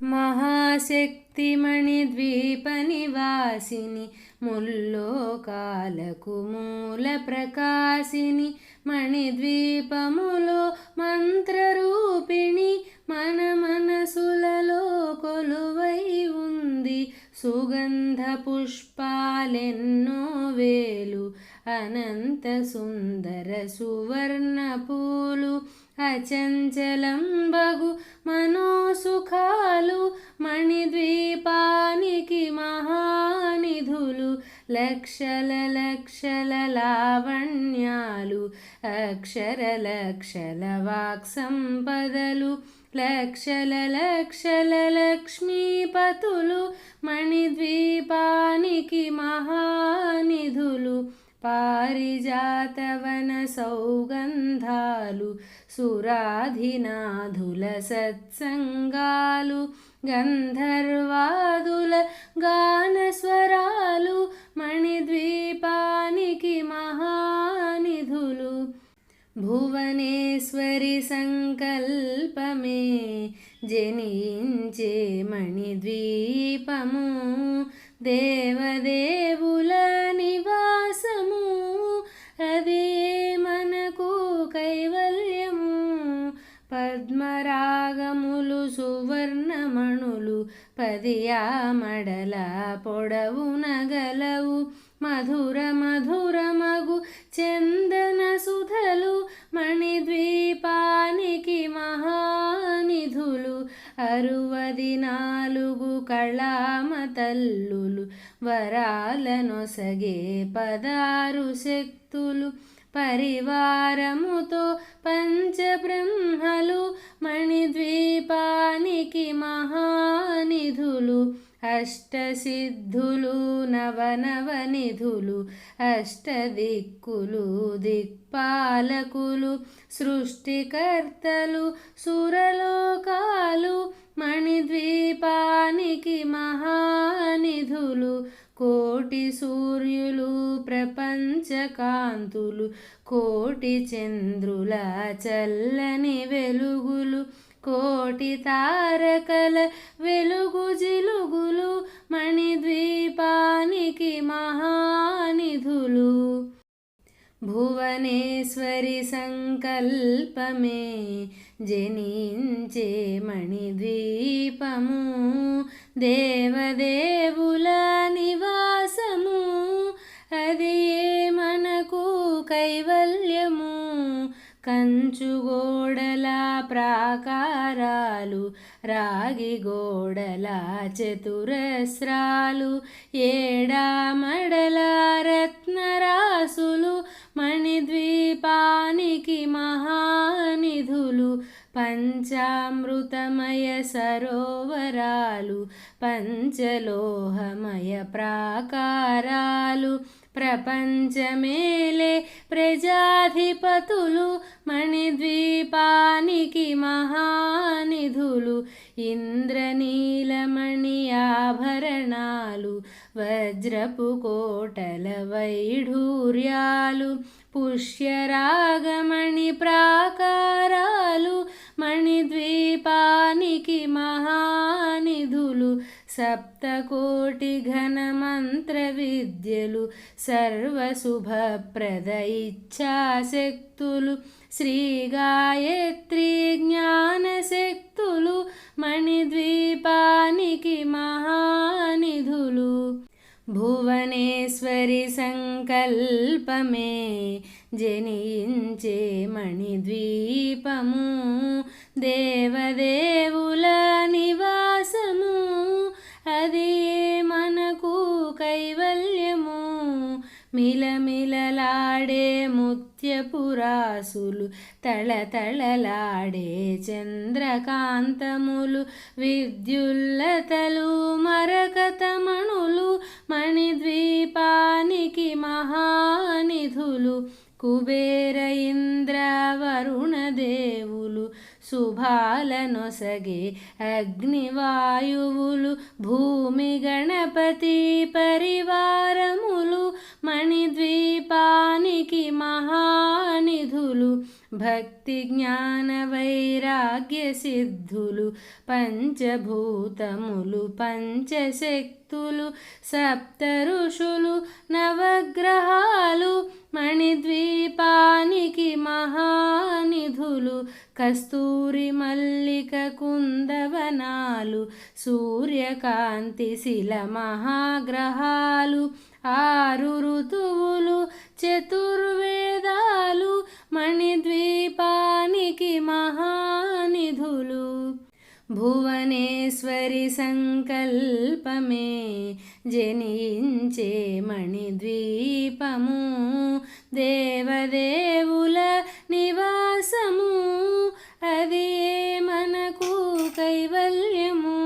మహాశక్తిమణిద్వీపనివాసిని ముల్లోకాలకు మూల ప్రకాశిని మణిద్వీపములో మంత్రరూపిణి మన మనసులలో కొలువై ఉంది. సుగంధ పుష్పాలెన్నో వేలు అనంత సుందర సువర్ణ పూలు అచంచలం బగు మనోసుఖాలు మణిద్వీపానికి మహానిధులు. లక్షల లక్షల లావణ్యాలు అక్షర లక్షల వాక్సంపదలు లక్షల లక్షల లక్ష్మీపతులు మణిద్వీపానికి మహానిధులు. పారిజాతవన సౌగంధాలు సురాధినాధుల సత్సంగాలు గంధర్వాదుల గానస్వరాలు మణిద్వీపానికి మహానిధులు. భువనేశ్వరి సంకల్పమే జనించే మణిద్వీపము దేవదేవుల నివాసము అదే మనకు కైవల్యము. పద్మరాగములు సువర్ణమణులు పదియామడల పొడవున గలవు మధుర మధురమగు చందన సుధలు మణిద్వీపానికి మహానిధులు. 64 కళామతల్లులు వరాలనొసగే 16 శక్తులు పరివారముతో పంచబ్రహ్మలు మణిద్వీపానికి మహానిధులు. అష్టసిద్ధులు నవనవనిధులు అష్టదిక్కులు దిక్పాలకులు సృష్టికర్తలు సురలోకాలు మణిద్వీపానికి మహానిధులు. కోటి సూర్యులు ప్రపంచకాంతులు కోటి చంద్రుల చల్లని వెలుగులు కోటి తారకల వెలుగు జిలుగులు మణిద్వీపానికి మహానిధులు. భువనేశ్వరి సంకల్పమే జనించే మణిద్వీపము దేవదేవుల నివాసము అది మనకు కైవల్యము. కంచుగోడల ప్రాకారాలు రాగి గోడల చతురస్రాలు ఏడామడల రత్నరాసులు మణిద్వీపానికి మహానిధులు. పంచామృతమయ సరోవరాలు పంచలోహమయ ప్రాకారాలు ప్రపంచమేలే ప్రజాధిపతులు మణిద్వీపానికి మహానిధులు. ఇంద్రనీలమణి ఆభరణాలు వజ్రపు కోటల వైఢూర్యాలు పుష్యరాగమణి ప్రాకారాలు మణిద్వీపానికి మహానిధులు. సప్తకోటి ఘనమంత్ర విద్యలు సర్వశుభప్రద ఇచ్ఛాశక్తులు శ్రీ గాయత్రి జ్ఞానశక్తులు మణిద్వీపానికి మహానిధులు. భువనేశ్వరి సంకల్పమే జనించే మణిద్వీపము దేవదేవుల నివాసము అది మనకు కైవల్యము. మిలమిలలాడే ముత్యపురాసులు తళతళలాడే చంద్రకాంతములు విద్యుల్లతలు మరకతమణులు మణిద్వీపానికి మహానిధులు. కుబేర ఇంద్ర వరుణ దేవులు శుభాలనొసగే అగ్నివాయువులు భూమి గణపతి పరివారములు మణిద్వీపానికి మహానిధులు. భక్తి జ్ఞాన వైరాగ్య సిద్ధులు పంచభూతములు పంచశక్తులు సప్త ఋషులు నవగ్రహాలు మణిద్వీపానికి మహానిధులు కస్తూరి మల్లిక కుందవనాలు సూర్యకాంతి శిల మహాగ్రహాలు ఆరు ఋతువులు చతుర్వేదాలు మణిద్వీపానికి మహానిధులు భువనేశ్వరి సంకల్పమే జనించే మణిద్వీపము దేవదేవుల నివాసము అది మనకు కైవల్యము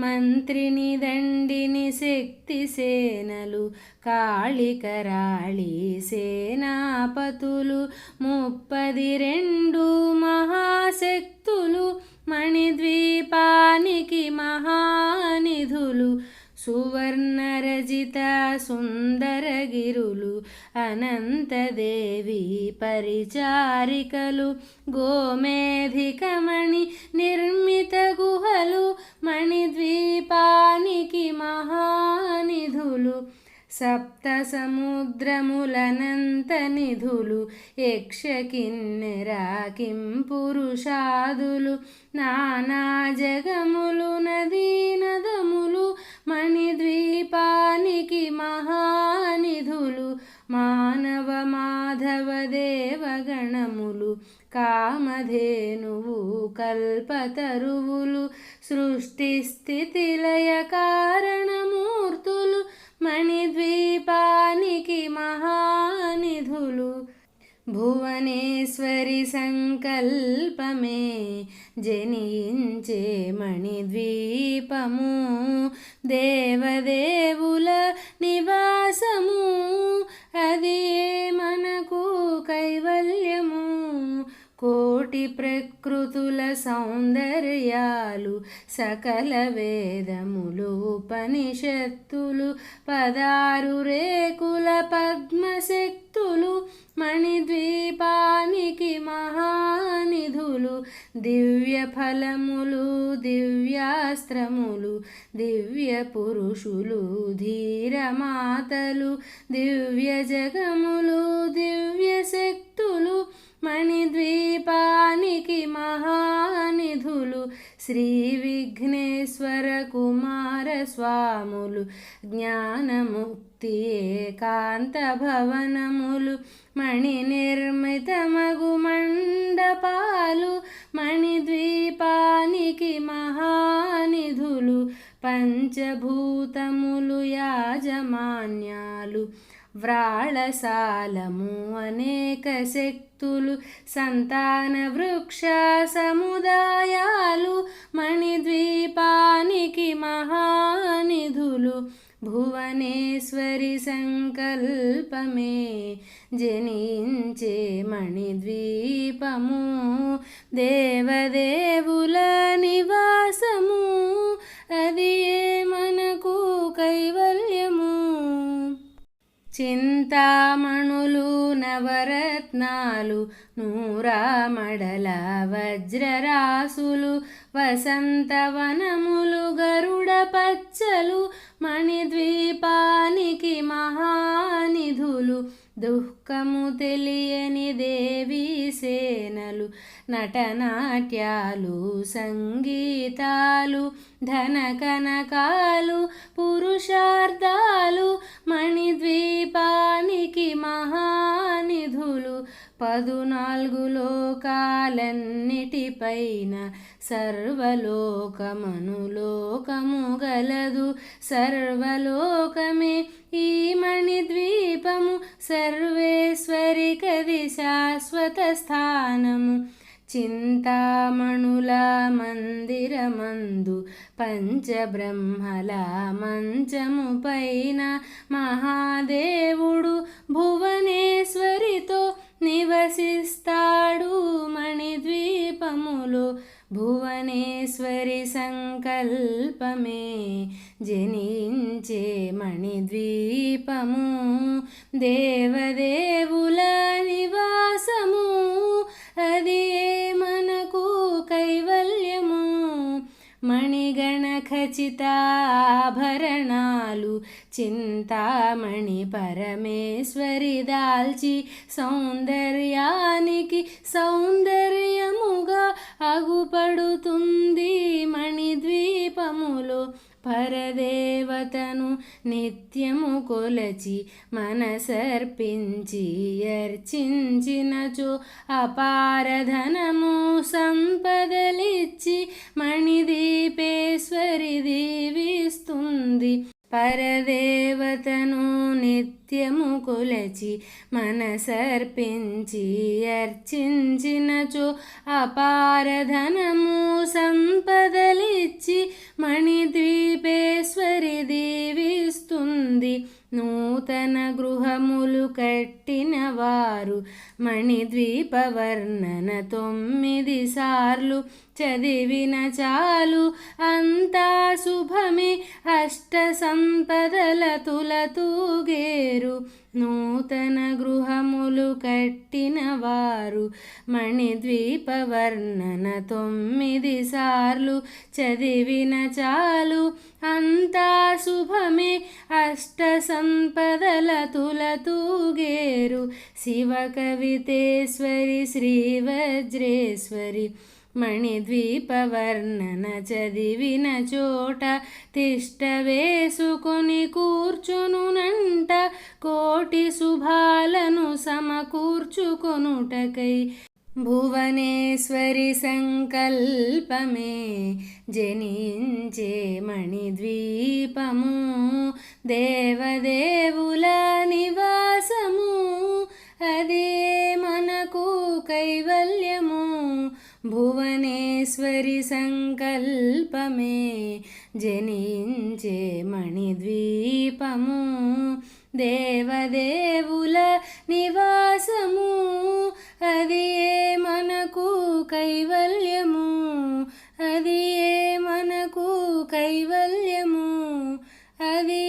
మంత్రిని దండిని శక్తి సేనలు కాళికరాళి సేనాపతులు 32 మహాశక్తులు మణిద్వీపానికి మహానిధులు సువర్ణరజిత సుందరగిరులు అనంతదేవి పరిచారికలు గోమేధికమణి నిర్మిత గుహలు మణిద్వీపానికి మహానిధులు సప్త సముద్రములనంత నిధులు యక్ష కిన్నెర కింపురుషాదులు నానా జగములు నదీ నదములు మణిద్వీపానికి మహానిధులు మానవ మాధవ దేవగణములు కామధేనువు కల్పతరువులు సృష్టి స్థితి లయ కారణమూర్తులు మణిద్వీపానికి మహానిధులు భువనేశ్వరి సంకల్పమే జనించే మణిద్వీపము దేవదేవుల నివాసము అది మనకు కైవల్యము కోటి ప్రకృతుల సౌందర్యాలు సకల వేదములు ఉపనిషత్తులు 16 రేకుల పద్మశక్తులు మణిద్వీపానికి మహానిధులు దివ్య ఫలములు దివ్యాస్త్రములు దివ్య పురుషులు ధీరమాతలు దివ్య జగములు దివ్య శక్తులు మణిద్వీపానికి మహానిధులు శ్రీ విఘ్నేశ్వర కుమార స్వాములు జ్ఞానముక్తి ఏకాంత భవనములు మణి నిర్మితమగు మండపాలు మణిద్వీపానికి మహానిధులు పంచభూతములు యాజమాన్యాలు వ్రాళసాలము అనేక శక్తులు సంతాన వృక్ష సముదాయాలు మణిద్వీపానికి మహానిధులు భువనేశ్వరి సంకల్పమే జనించే మణిద్వీపము దేవదేవుల నివాసము అది మనకు కైవల్యము చింతామణులు నవరత్నాలు నూరామడల వజ్రరాసులు వసంతవనములు గరుడ పచ్చలు మణిద్వీపానికి మహానిధులు దుఃఖము తెలియని దేవీ సేనలు నటనాట్యాలు సంగీతాలు ధనకనకాలు పురుషార్థాలు మణిద్వీపానికి మహానిధులు 14 లోకాలన్నిటిపైన సర్వలోకమనులోకము గలదు సర్వలోకమే ఈ మణిద్వీపము సర్వేశ్వరికది శాశ్వత స్థానము చింతామణుల మందిరమందు పంచబ్రహ్మల మంచము పైన మహాదేవుడు భువనేశ్వరితో నివసిస్తాడు మణిద్వీపములో భువనేశ్వరి సంకల్పమే జనించే మణిద్వీపము దేవదేవుల నివాసము గణఖచితాభరణాలు చింతామణి పరమేశ్వరి దాల్చి సౌందర్యానికి సౌందర్యముగా అగుపడుతుంది మణిద్వీపములో. పరదేవతను నిత్యము కొలచి మనసర్పించి అర్చించినచో అపారధనము సంపదలిచ్చి మణిదీపేశ్వరి దీవిస్తుంది. పరదేవతను నిత్యము కొలచి మనసర్పించి అర్చించినచో అపారధనము సంపదలిచ్చి మణిద్వీపేశ్వరి దీవిస్తుంది. నూతన గృహములు కట్టిన వారు మణిద్వీప వర్ణన 9 సార్లు చదివిన చాలు అంతా శుభమే, అష్ట సంపదల తులతూగేరు. నూతన గృహములు కట్టిన వారు మణిద్వీప వర్ణన 9 సార్లు చదివిన చాలు అంతా శుభమే, అష్ట సంపదల తులతూగేరు. శివ కవితేశ్వరి శ్రీవజ్రేశ్వరి మణిద్వీప వర్ణన చదివిన చోట తిష్ట వేసుకొని కూర్చునునంట కోటి శుభాలను సమకూర్చుకొనుటకై. భువనేశ్వరి సంకల్పమే జనించే మణిద్వీపము, దేవదేవుల నివాసము, అదే మనకు కైవల్యము. భువనేశ్వరి సంకల్పమే జనించే మణిద్వీపము, దేవదేవుల నివాసము, అది మనకు కైవల్యము, అది మనకు కైవల్యము, అది